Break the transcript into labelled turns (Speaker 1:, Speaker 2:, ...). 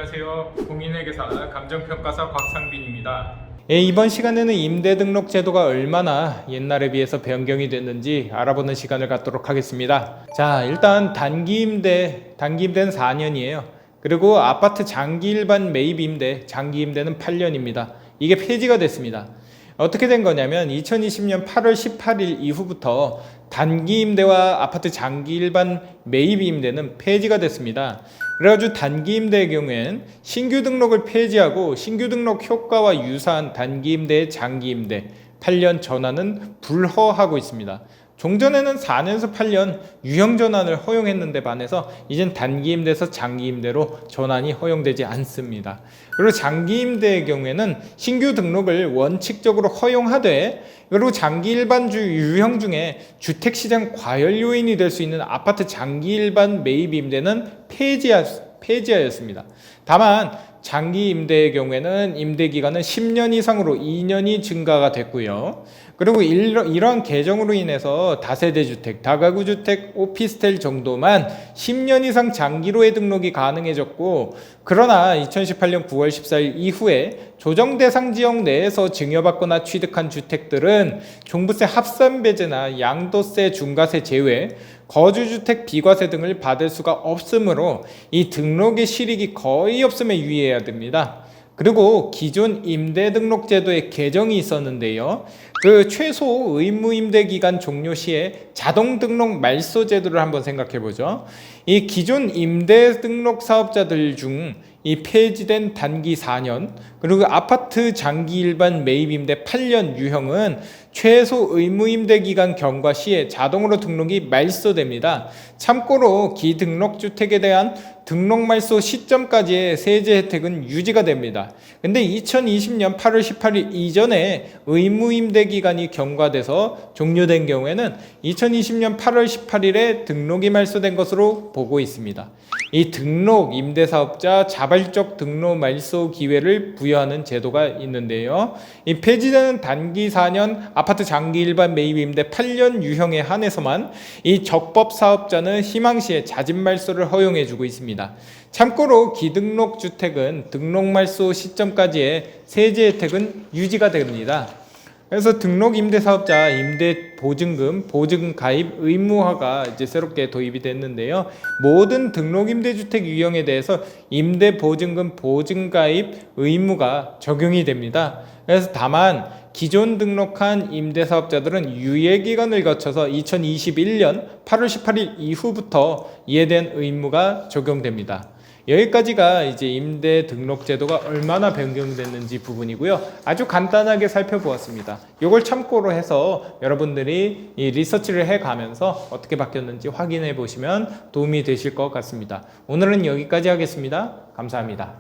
Speaker 1: 안녕하세요. 공인회계사 감정평가사 곽상빈입니다.
Speaker 2: 이번 시간에는 임대 등록 제도가 얼마나 옛날에 비해서 변경이 됐는지 알아보는 시간을 갖도록 하겠습니다. 자, 일단 단기임대는 4년이에요. 그리고 아파트 장기 일반 매입 임대, 장기 임대는 8년입니다. 이게 폐지가 됐습니다. 어떻게 된 거냐면 2020년 8월 18일 이후부터 단기 임대와 아파트 장기 일반 매입 임대는 폐지가 됐습니다. 그래가지고 단기 임대의 경우엔 신규 등록을 폐지하고 신규 등록 효과와 유사한 단기 임대의 장기 임대 8년 전환은 불허하고 있습니다. 종전에는 4년에서 8년 유형 전환을 허용했는데 반해서 이젠 단기 임대에서 장기 임대로 전환이 허용되지 않습니다. 그리고 장기 임대의 경우에는 신규 등록을 원칙적으로 허용하되, 그리고 장기 일반주 유형 중에 주택시장 과열 요인이 될 수 있는 아파트 장기 일반 매입 임대는 폐지하였습니다. 다만 장기 임대의 경우에는 임대 기간은 10년 이상으로 2년이 증가가 됐고요. 그리고 이러한 개정으로 인해서 다세대 주택, 다가구 주택, 오피스텔 정도만 10년 이상 장기로의 등록이 가능해졌고, 그러나 2018년 9월 14일 이후에 조정 대상 지역 내에서 증여받거나 취득한 주택들은 종부세 합산 배제나 양도세, 중과세 제외, 거주주택 비과세 등을 받을 수가 없으므로 이 등록의 실익이 거의 없음에 유의해야 됩니다. 그리고 기존 임대등록제도의 개정이 있었는데요. 그 최소 의무임대기간 종료 시에 자동등록 말소 제도를 한번 생각해 보죠. 이 기존 임대등록 사업자들 중 이 폐지된 단기 4년, 그리고 아파트 장기 일반 매입임대 8년 유형은 최소 의무임대기간 경과 시에 자동으로 등록이 말소됩니다. 참고로 기등록주택에 대한 등록 말소 시점까지의 세제 혜택은 유지가 됩니다. 근데 2020년 8월 18일 이전에 의무임대기간이 경과돼서 종료된 경우에는 2020년 8월 18일에 등록이 말소된 것으로 보고 있습니다. 이 등록 임대사업자 자발적 등록 말소 기회를 부여하는 제도가 있는데요. 이 폐지되는 단기 4년 아파트 장기 일반 매입 임대 8년 유형에 한해서만 이 적법 사업자는 희망시에 자진 말소를 허용해주고 있습니다. 참고로 기등록 주택은 등록 말소 시점까지의 세제 혜택은 유지가 됩니다. 그래서 등록 임대사업자 임대 보증금, 보증 가입 의무화가 이제 새롭게 도입이 됐는데요. 모든 등록 임대주택 유형에 대해서 임대 보증금, 보증 가입 의무가 적용이 됩니다. 그래서 다만 기존 등록한 임대사업자들은 유예기간을 거쳐서 2021년 8월 18일 이후부터 이에 대한 의무가 적용됩니다. 여기까지가 이제 임대 등록 제도가 얼마나 변경됐는지 부분이고요. 아주 간단하게 살펴보았습니다. 이걸 참고로 해서 여러분들이 이 리서치를 해가면서 어떻게 바뀌었는지 확인해 보시면 도움이 되실 것 같습니다. 오늘은 여기까지 하겠습니다. 감사합니다.